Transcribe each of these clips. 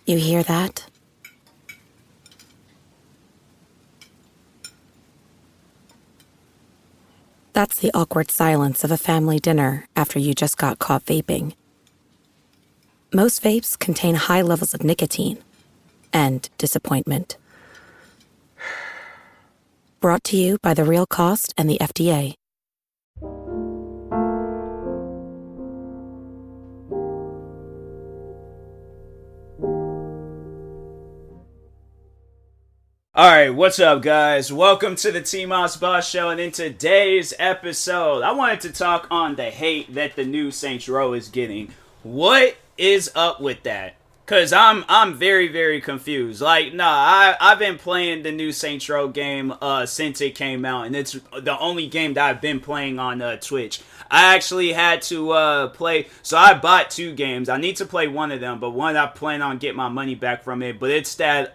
You hear that? That's the awkward silence of a family dinner after you just got caught vaping. Most vapes contain high levels of nicotine and disappointment. Brought to you by The Real Cost and the FDA. Alright, what's up guys? Welcome to the TMossBoss show, and in today's episode, I wanted to talk on the hate that the new Saints Row is getting. What is up with that? Cause I'm very confused. I've been playing the new Saints Row game since it came out, and it's the only game that I've been playing on Twitch. I actually had to play, so I bought 2 games. I need to play one of them, but one I plan on getting my money back from it. But it's that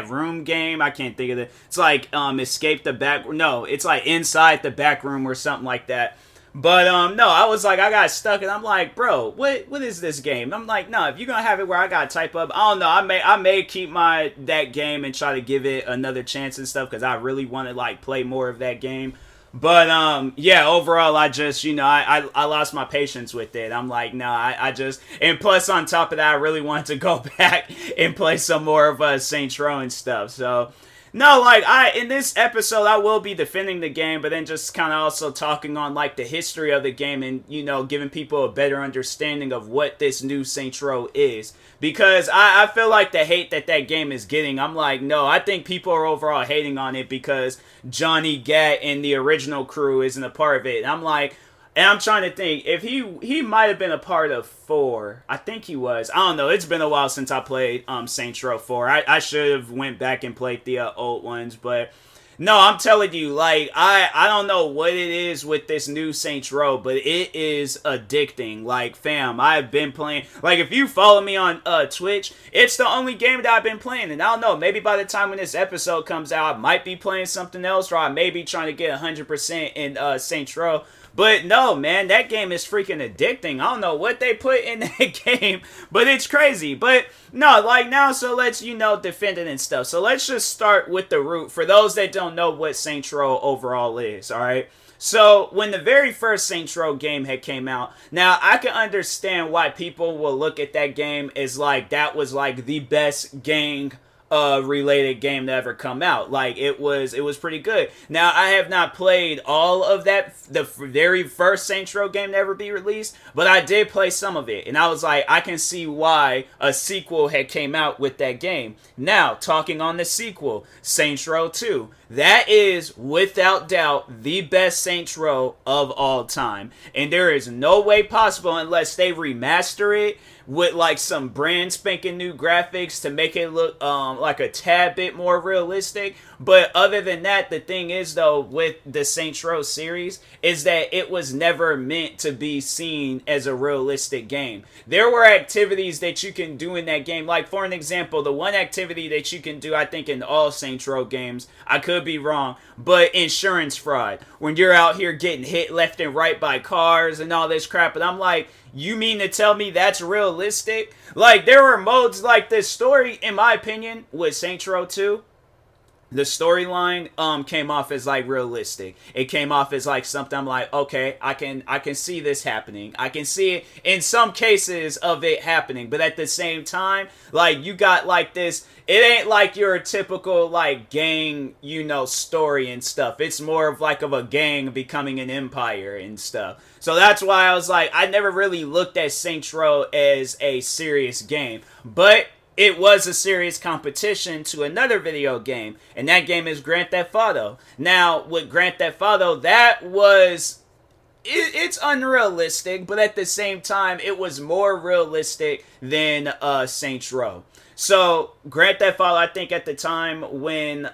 room game. I can't think of it. It's like escape the back. No, it's like inside the back room or something like that. But no, I was like, I got stuck, and I'm like, bro, what is this game? I'm like, no, if you're gonna have it where I gotta type up, I don't know, I may keep that game and try to give it another chance and stuff, because I really want to like play more of that game. But yeah, overall, I just, I lost my patience with it. I'm like, no, I just, and plus on top of that, I really wanted to go back and play some more of Saints Row and stuff. So no, in this episode, I will be defending the game, but then just kind of also talking on, like, the history of the game and, giving people a better understanding of what this new Saints Row is. Because I feel like the hate that game is getting, I'm like, no, I think people are overall hating on it because Johnny Gat and the original crew isn't a part of it. And I'm like, and I'm trying to think, if he might have been a part of 4. I think he was. I don't know. It's been a while since I played Saints Row 4. I should have went back and played the old ones. But no, I'm telling you, like, I don't know what it is with this new Saints Row, but it is addicting. Like, fam, I've been playing. Like, if you follow me on Twitch, it's the only game that I've been playing. And I don't know, maybe by the time when this episode comes out, I might be playing something else, or I may be trying to get 100% in Saints Row. But no, man, that game is freaking addicting. I don't know what they put in that game, but it's crazy. But no, like now, so let's, defend it and stuff. So let's just start with the root for those that don't know what Saints Row overall is, alright? So when the very first Saints Row game had came out, now I can understand why people will look at that game as like that was like the best gang related game to ever come out. Like it was pretty good. Now I have not played all of that, the very first Saints Row game to ever be released, but I did play some of it, and I was like, I can see why a sequel had came out with that game. Now talking on the sequel, Saints Row 2, that is without doubt the best Saints Row of all time, and there is no way possible unless they remaster it with like some brand spanking new graphics to make it look like a tad bit more realistic. But other than that, the thing is though with the Saints Row series is that it was never meant to be seen as a realistic game. There were activities that you can do in that game, like for an example, the one activity that you can do, I think in all Saints Row games, I could be wrong, but insurance fraud, when you're out here getting hit left and right by cars and all this crap. And I'm like, you mean to tell me that's realistic? Like, there were modes like this story, in my opinion, with Saints Row 2. The storyline came off as like realistic. It came off as like something I'm like, okay, I can see this happening. I can see it in some cases of it happening, but at the same time, like you got like this, it ain't like your typical like gang, story and stuff. It's more of like of a gang becoming an empire and stuff. So that's why I was like, I never really looked at Saints Row as a serious game, but it was a serious competition to another video game, and that game is Grand Theft Auto. Now, with Grand Theft Auto, that was, it's unrealistic, but at the same time, it was more realistic than Saints Row. So, Grand Theft Auto, I think at the time when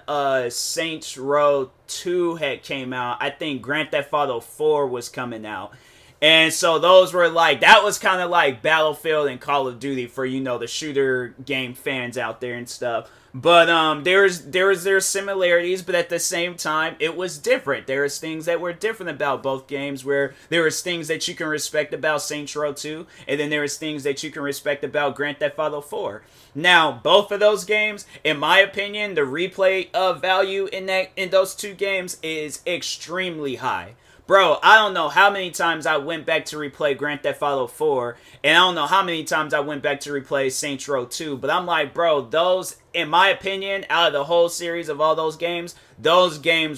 Saints Row 2 had came out, I think Grand Theft Auto 4 was coming out. And so those were like, that was kind of like Battlefield and Call of Duty for, you know, the shooter game fans out there and stuff. But there's similarities, but at the same time, it was different. There was things that were different about both games, where there was things that you can respect about Saints Row 2, and then there was things that you can respect about Grand Theft Auto 4. Now, both of those games, in my opinion, the replay value in those two games is extremely high. Bro, I don't know how many times I went back to replay Grand Theft Auto 4, and I don't know how many times I went back to replay Saints Row 2, but I'm like, bro, those, in my opinion, out of the whole series of all those games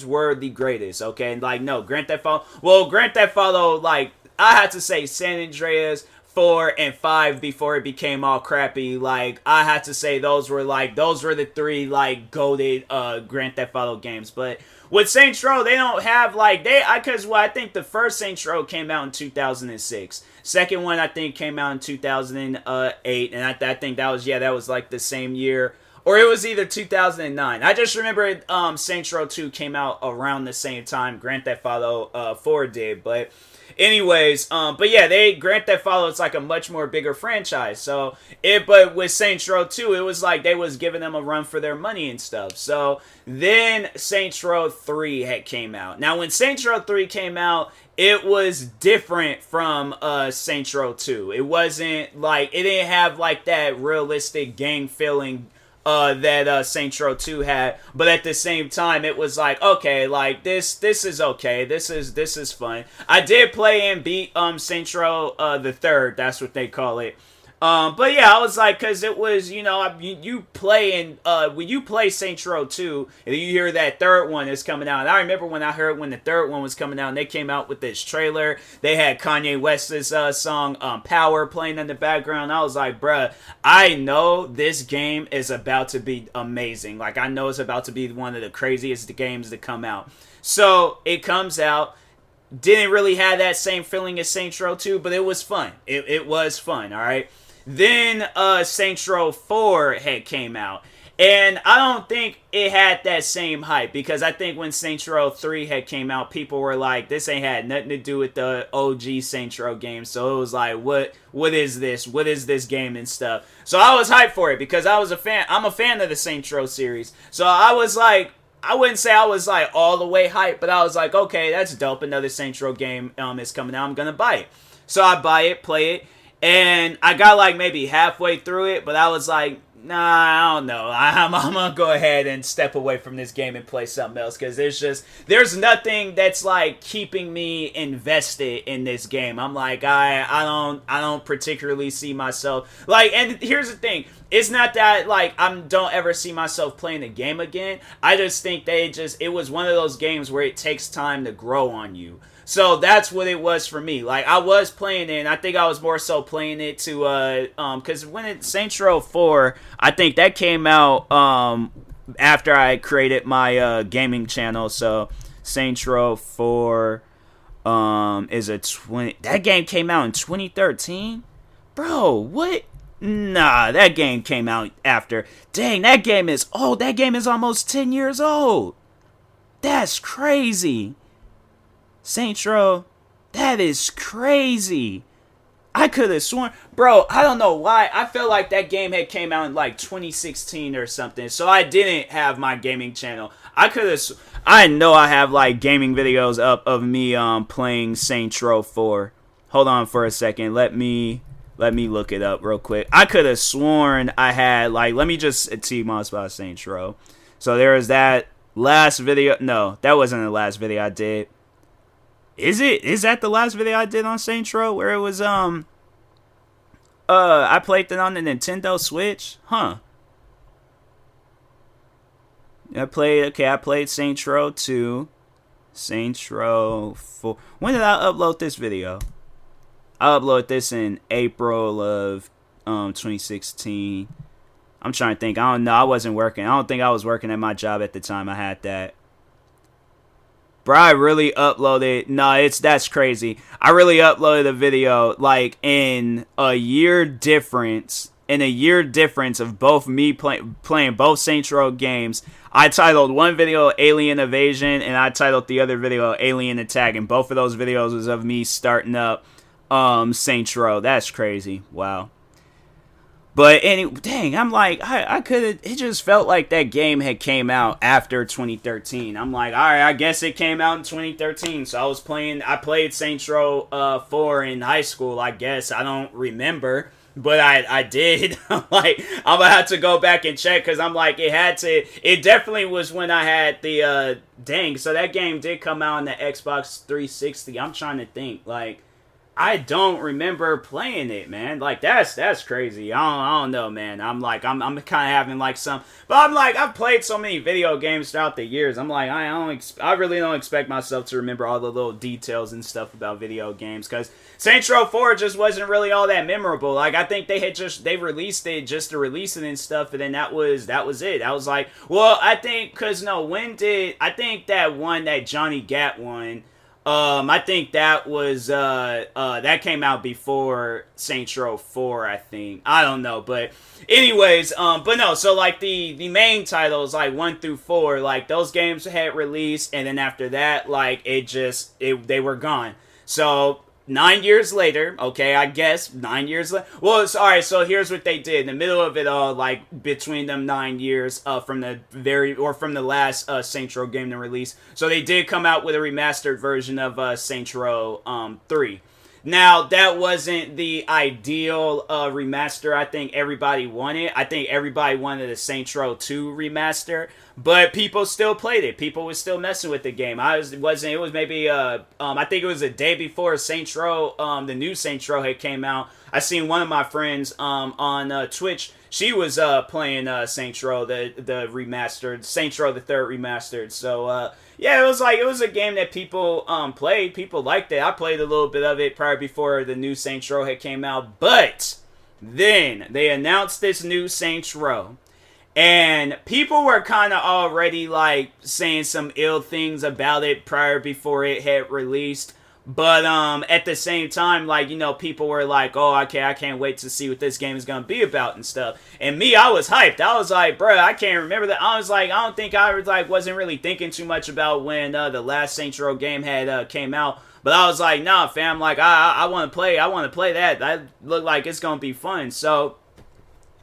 were the greatest, okay? Like, no, Grand Theft Auto, like, I had to say San Andreas 4 and 5 before it became all crappy. Like, I had to say those were the three, like, goated Grand Theft Auto games, but with Saints Row, they don't have, like, I think the first Saints Row came out in 2006. Second one, I think, came out in 2008, and I think that was, like, the same year. Or it was either 2009. I just remember Saints Row 2 came out around the same time Grand Theft Auto 4 did, but anyways, but yeah, Grand Theft Auto is like a much more bigger franchise. But with Saints Row 2, it was like they was giving them a run for their money and stuff. So then Saints Row 3 had came out. Now when Saints Row 3 came out, it was different from Saints Row 2. It wasn't like, it didn't have like that realistic gang feeling that Saints Row 2 had, but at the same time, it was like, okay, like this is okay, this is fun. I did play and beat Saints Row the third, that's what they call it. But yeah, I was like, cause it was, you know, you play and when you play Saints Row 2, and you hear that third one is coming out. And I remember when I heard when the third one was coming out, and they came out with this trailer. They had Kanye West's song "Power" playing in the background. I was like, bruh, I know this game is about to be amazing. Like, I know it's about to be one of the craziest games to come out. So it comes out. Didn't really have that same feeling as Saints Row 2, but it was fun. It was fun, all right? Then Saints Row 4 had came out, and I don't think it had that same hype, because I think when Saints Row 3 had came out, people were like, this ain't had nothing to do with the OG Saints Row game, so it was like, what is this? What is this game and stuff? So I was hyped for it, because I'm a fan of the Saints Row series, so I was like, I wouldn't say I was like all the way hyped, but I was like, okay, that's dope. Another Saints Row game is coming out. I'm gonna buy it. So I buy it, play it, and I got like maybe halfway through it, but I was like, nah, I don't know. I'm gonna go ahead and step away from this game and play something else, because there's nothing that's like keeping me invested in this game. I'm like, I don't particularly see myself like. And here's the thing. It's not that, like, don't ever see myself playing the game again. I just think it was one of those games where it takes time to grow on you. So that's what it was for me. Like, I was playing it, and I think I was more so playing it to, because Saints Row 4, I think that came out, after I created my, gaming channel. So, Saints Row 4, that game came out in 2013? Bro, what? Nah, that game came out after. Dang, that game is old. That game is almost 10 years old. That's crazy. Saints Row, that is crazy. I could have sworn, bro, I don't know why. I felt like that game had came out in like 2016 or something. So I didn't have my gaming channel. I know I have like gaming videos up of me playing Saints Row 4. Hold on for a second. Let me look it up real quick. I could have sworn I had, like, let me just TMossBoss Saints Row. So there was that last video. No, that wasn't the last video I did. Is that the last video I did on Saints Row, where it was, I played it on the Nintendo Switch? Huh. I played Saints Row 2, Saints Row 4. When did I upload this video? I uploaded this in April of 2016. I'm trying to think. I don't know. I wasn't working. I don't think I was working at my job at the time I had that. Bro, I really uploaded. No, that's crazy. I really uploaded a video like in a year difference. In a year difference of both me playing both Saints Row games. I titled one video Alien Invasion, and I titled the other video Alien Attack, and both of those videos was of me starting up Saints Row. That's crazy. Wow. But dang, I'm like, I could have, it just felt like that game had came out after 2013. I'm like, all right, I guess it came out in 2013. So I played Saints Row 4 in high school, I guess. I don't remember, but I did. I'm like, I'm gonna have to go back and check, because I'm like, it definitely was when I had the, dang, so that game did come out on the Xbox 360. I'm trying to think, like, I don't remember playing it, man. Like, that's crazy. I don't know, man. I'm like, I'm kind of having like some, but I'm like, I've played so many video games throughout the years. I'm like, I really don't expect myself to remember all the little details and stuff about video games, because Saints Row 4 just wasn't really all that memorable. Like, I think they released it just to release it and stuff, and then that was it. I was like, well, I think, I think that one, that Johnny Gat one, I think that was, that came out before Saints Row 4, I think. I don't know, but anyways, but no, so like the main titles, like 1 through 4, like those games had released, and then after that, like they were gone. So 9 years later, okay, I guess 9 years later. Well, alright, so here's what they did. In the middle of it all, like between them 9 years from the last Saints Row game to release. So they did come out with a remastered version of Saints Row 3. Now, that wasn't the ideal remaster I think everybody wanted. I think everybody wanted a Saints Row 2 remaster, but people still played it. People were still messing with the game. I think it was a day before Saints Row, the new Saints Row had came out. I seen one of my friends on Twitch. She was playing Saints Row, the remastered, Saints Row the Third remastered. So yeah, it was a game that people played. People liked it. I played a little bit of it before the new Saints Row had came out. But then they announced this new Saints Row, and people were kind of already like saying some ill things about it before it had released. But at the same time, like, you know, people were like, oh, okay, I can't wait to see what this game is going to be about and stuff. And me, I was hyped. I was like, bro, I can't remember that. I was like, I don't think I was like, wasn't really thinking too much about when the last Saints Row game had came out. But I was like, nah, fam, like, I want to play that. That looked like it's going to be fun. So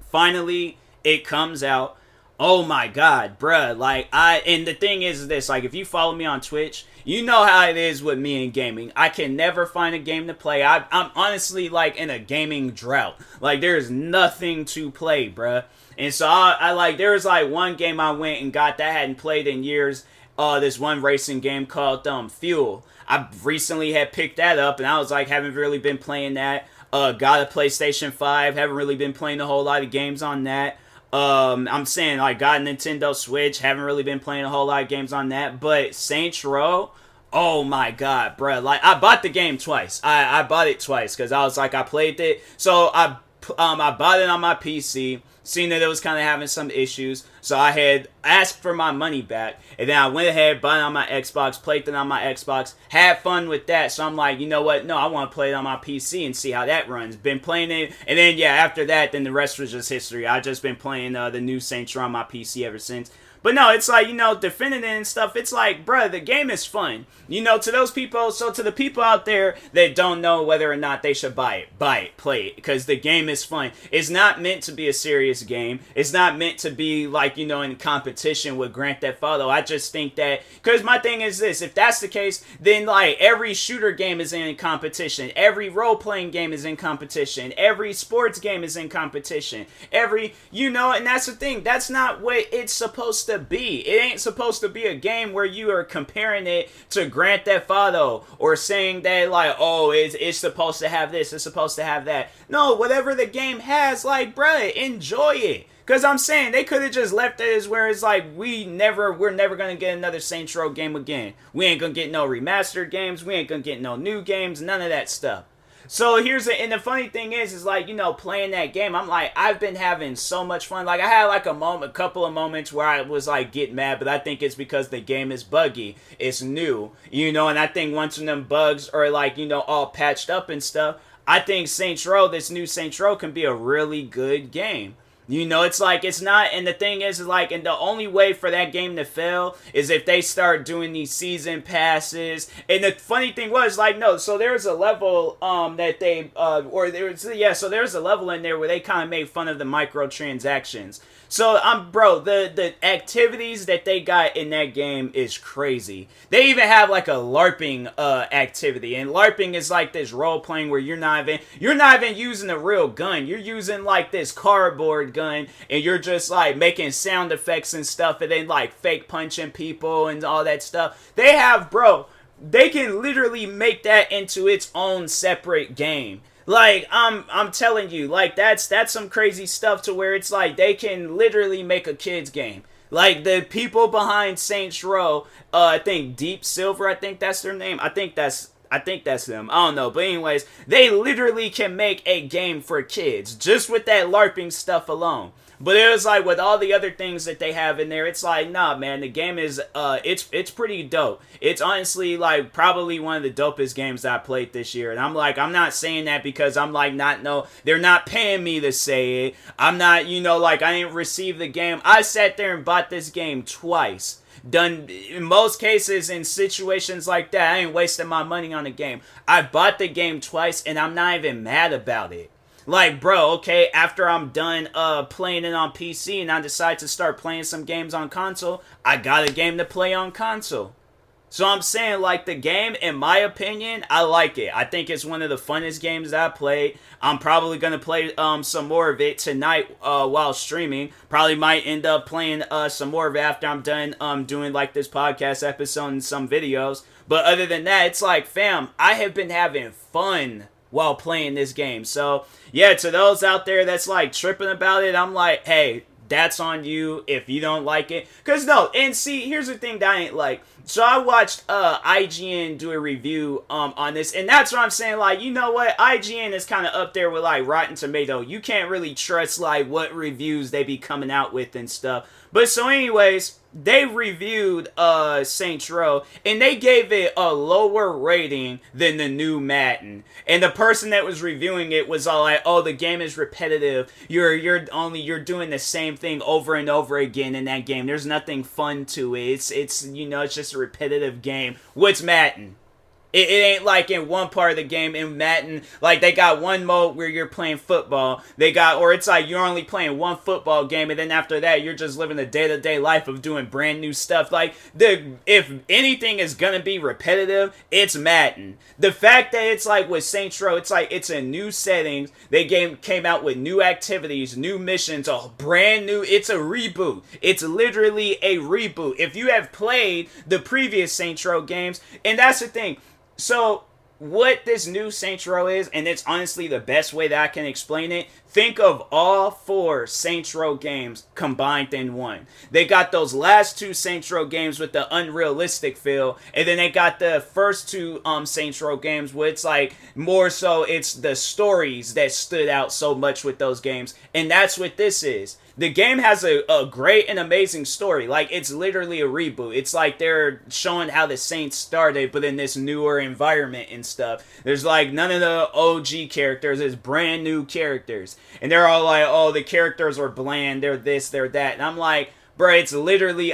finally, it comes out. Oh my god, bruh, like, and the thing is this, like, if you follow me on Twitch, you know how it is with me in gaming. I can never find a game to play. I'm honestly, like, in a gaming drought. Like, there's nothing to play, bruh. And so, I like, there was, like, one game I went and got that I hadn't played in years, this one racing game called, Fuel. I recently had picked that up, and I was, like, haven't really been playing that. Got a PlayStation 5, haven't really been playing a whole lot of games on that. I'm saying, like, got a Nintendo Switch, haven't really been playing a whole lot of games on that, but Saints Row, oh my god, bruh, like, I bought the game twice. I bought it twice, because I was like, I played it, so I bought it on my PC, seen that it was kind of having some issues, so I had asked for my money back, and then I went ahead, bought it on my Xbox, played it on my Xbox, had fun with that, so I'm like, you know what, no, I want to play it on my PC and see how that runs. Been playing it, and then, yeah, after that, then the rest was just history. I just been playing the new Saints Row on my PC ever since. But no, it's like, you know, defending it and stuff, it's like, bruh, the game is fun. You know, to those people, so to the people out there that don't know whether or not they should buy it, play it, because the game is fun. It's not meant to be a serious game. It's not meant to be, like, you know, in competition with Grand Theft Auto. I just think that, because my thing is this, if that's the case, then, like, every shooter game is in competition. Every role-playing game is in competition. Every sports game is in competition. You know, and that's the thing. That's not what it's supposed to be. It ain't supposed to be a game where you are comparing it to Grand Theft Auto or saying that, like, oh, it's supposed to have this, it's supposed to have that. No, whatever the game has, like, bruh, enjoy it. Because I'm saying, they could have just left it as where it's like, we're never going to get another Saints Row game again. We ain't going to get no remastered games, we ain't going to get no new games, none of that stuff. So and the funny thing is like, you know, playing that game, I'm like, I've been having so much fun. Like, I had like a couple of moments where I was like, get mad, but I think it's because the game is buggy. It's new, you know, and I think once when them bugs are like, you know, all patched up and stuff, I think this new Saints Row can be a really good game. It's like, it's not, and the thing is like, and the only way for that game to fail is if they start doing these season passes. And the funny thing was, like, no, so there's a level, that they, so there's a level in there where they kind of made fun of the microtransactions. So, bro, the activities that they got in that game is crazy. They even have like a LARPing activity, and LARPing is like this role playing where you're not even using a real gun. You're using like this cardboard gun, and you're just like making sound effects and stuff, and then like fake punching people and all that stuff. They can literally make that into its own separate game. Like, I'm telling you, like, that's some crazy stuff to where it's like they can literally make a kid's game. Like, the people behind Saints Row, I think Deep Silver, I think that's their name. I think that's them. I don't know. But anyways, they literally can make a game for kids just with that LARPing stuff alone. But it was like with all the other things that they have in there, it's like, nah, man, the game is, it's pretty dope. It's honestly like probably one of the dopest games I played this year. And I'm not saying that because I'm like, they're not paying me to say it. I'm not, I didn't receive the game. I sat there and bought this game twice. Done in most cases in situations like that, I ain't wasting my money on the game. I bought the game twice and I'm not even mad about it. Like, bro, okay, after I'm done playing it on PC and I decide to start playing some games on console, I got a game to play on console. So I'm saying, like, the game, in my opinion, I like it. I think it's one of the funnest games that I played. I'm probably going to play some more of it tonight while streaming. Probably might end up playing some more of it after I'm done doing, like, this podcast episode and some videos. But other than that, it's like, fam, I have been having fun while playing this game. So, yeah, to those out there that's, like, tripping about it, I'm like, hey, that's on you if you don't like it. Because, no, and see, here's the thing that I ain't like. So I watched IGN do a review on this, and that's what I'm saying, like, you know what, IGN is kind of up there with, like, Rotten Tomato. You can't really trust, like, what reviews they be coming out with and stuff. But so anyways, they reviewed Saints Row, and they gave it a lower rating than the new Madden. And the person that was reviewing it was all like, oh, the game is repetitive. You're doing the same thing over and over again in that game. There's nothing fun to it. It's just a repetitive game. What's Madden? It ain't like in one part of the game in Madden, like they got one mode where you're playing football. Or it's like you're only playing one football game, and then after that you're just living the day-to-day life of doing brand new stuff. Like, if anything is gonna be repetitive, it's Madden. The fact that it's like with Saints Row, it's like it's a new settings. Came out with new activities, new missions, a brand new. It's a reboot. It's literally a reboot. If you have played the previous Saints Row games, and that's the thing. So, what this new Saints Row is, and it's honestly the best way that I can explain it, think of all 4 Saints Row games combined in one. They got those last 2 Saints Row games with the unrealistic feel, and then they got the first 2 Saints Row games where it's like, more so it's the stories that stood out so much with those games, and that's what this is. The game has a great and amazing story. Like, it's literally a reboot. It's like they're showing how the Saints started, but in this newer environment and stuff. There's like none of the OG characters. There's brand new characters. And they're all like, oh, the characters are bland. They're this, they're that. And I'm like, bro, it's literally,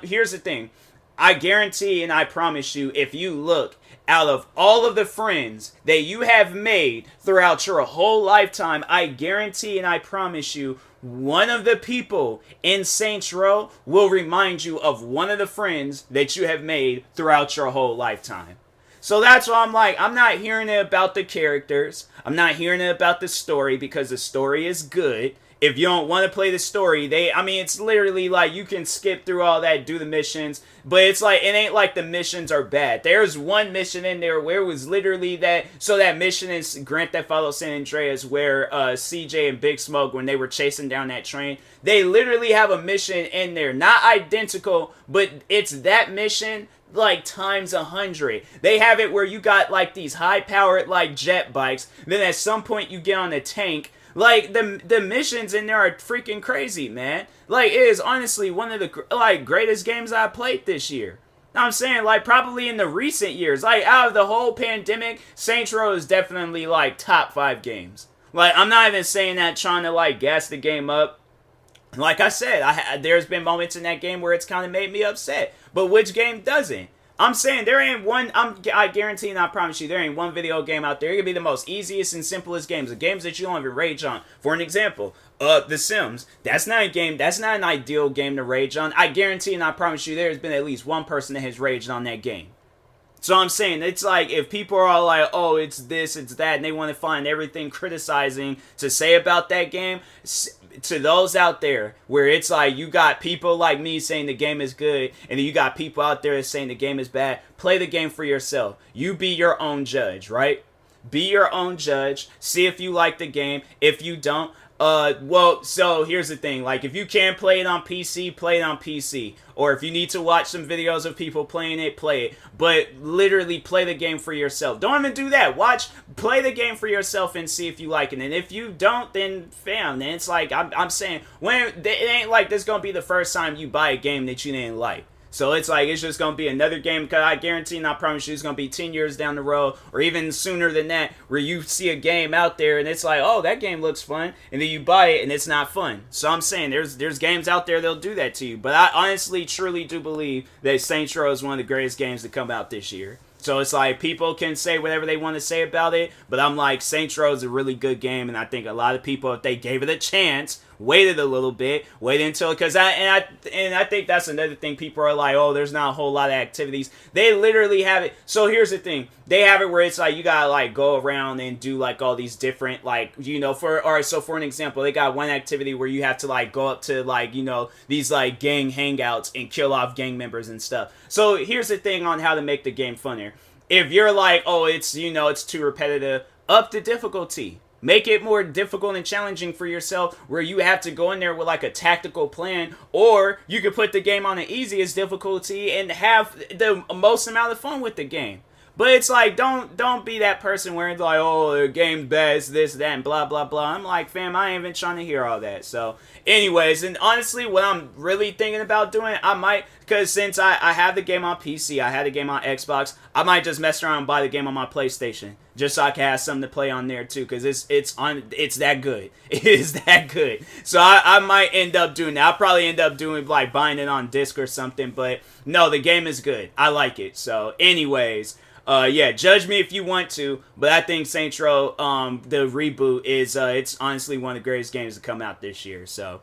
here's the thing. I guarantee and I promise you, if you look, out of all of the friends that you have made throughout your whole lifetime, I guarantee and I promise you, one of the people in Saints Row will remind you of one of the friends that you have made throughout your whole lifetime. So that's why I'm like, I'm not hearing it about the characters. I'm not hearing it about the story because the story is good. If you don't want to play the story, it's literally like you can skip through all that, do the missions, but it's like, it ain't like the missions are bad. There's one mission in there where it was literally that mission is Grand Theft Auto San Andreas where CJ and Big Smoke, when they were chasing down that train, they literally have a mission in there, not identical, but it's that mission like times 100. They have it where you got like these high-powered like jet bikes, then at some point you get on a tank. Like, the missions in there are freaking crazy, man. Like, it is honestly one of the, like, greatest games I played this year. I'm saying, like, probably in the recent years. Like, out of the whole pandemic, Saints Row is definitely, like, top 5 games. Like, I'm not even saying that trying to, like, gas the game up. Like I said, there's been moments in that game where it's kind of made me upset. But which game doesn't? I'm saying there ain't one. I guarantee and I promise you, there ain't one video game out there. It could be the most easiest and simplest games, the games that you don't even rage on. For an example, The Sims. That's not a game. That's not an ideal game to rage on. I guarantee and I promise you, there's been at least one person that has raged on that game. So I'm saying, it's like, if people are all like, oh, it's this, it's that, and they want to find everything criticizing to say about that game, to those out there, where it's like, you got people like me saying the game is good, and then you got people out there saying the game is bad, play the game for yourself. You be your own judge, right? Be your own judge. See if you like the game. If you don't, so here's the thing. Like, if you can play it on PC, play it on PC. Or if you need to watch some videos of people playing it, play it. But literally play the game for yourself. Don't even do that. Play the game for yourself and see if you like it. And if you don't, then fam, then it's like, I'm saying, it ain't like this gonna be the first time you buy a game that you didn't like. So it's like, it's just going to be another game, because I guarantee and I promise you it's going to be 10 years down the road, or even sooner than that, where you see a game out there and it's like, oh, that game looks fun, and then you buy it and it's not fun. So I'm saying there's games out there that'll do that to you. But I honestly, truly do believe that Saints Row is one of the greatest games to come out this year. So it's like, people can say whatever they want to say about it, but I'm like, Saints Row is a really good game, and I think a lot of people, if they gave it a chance, waited a little bit, waited until, because I think that's another thing. People are like, oh, there's not a whole lot of activities. They literally have it. So here's the thing. They have it where it's like, you gotta like go around and do like all these different, like, so for an example, they got one activity where you have to like go up to like, these like gang hangouts and kill off gang members and stuff. So here's the thing on how to make the game funnier. If you're like, oh, it's too repetitive, up the difficulty. Make it more difficult and challenging for yourself, where you have to go in there with like a tactical plan, or you could put the game on the easiest difficulty and have the most amount of fun with the game. But it's like, don't be that person where it's like, oh, the game's bad, it's this, that, and blah, blah, blah. I'm like, fam, I ain't even trying to hear all that. So, anyways, and honestly, what I'm really thinking about doing, I might, because since I have the game on PC, I had the game on Xbox, I might just mess around and buy the game on my PlayStation, just so I can have something to play on there too, because it's that good. It is that good. So I might end up doing that. I'll probably end up doing like buying it on disc or something, but no, the game is good. I like it. So, anyways. Judge me if you want to, but I think Saints Row, the reboot is, it's honestly one of the greatest games to come out this year, so.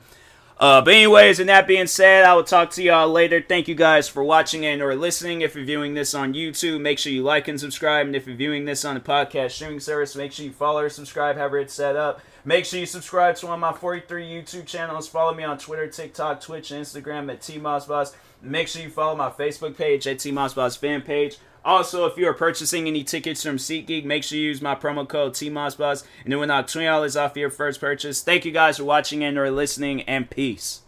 But anyways, and that being said, I will talk to y'all later. Thank you guys for watching and or listening. If you're viewing this on YouTube, make sure you like and subscribe, and if you're viewing this on the podcast streaming service, make sure you follow or subscribe, however it's set up. Make sure you subscribe to one of my 43 YouTube channels. Follow me on Twitter, TikTok, Twitch, and Instagram at TMossBoss. Make sure you follow my Facebook page at TMossBoss fan page. Also, if you are purchasing any tickets from SeatGeek, make sure you use my promo code TMossBoss, and then we'll knock $20 off your first purchase. Thank you guys for watching and or listening, and peace.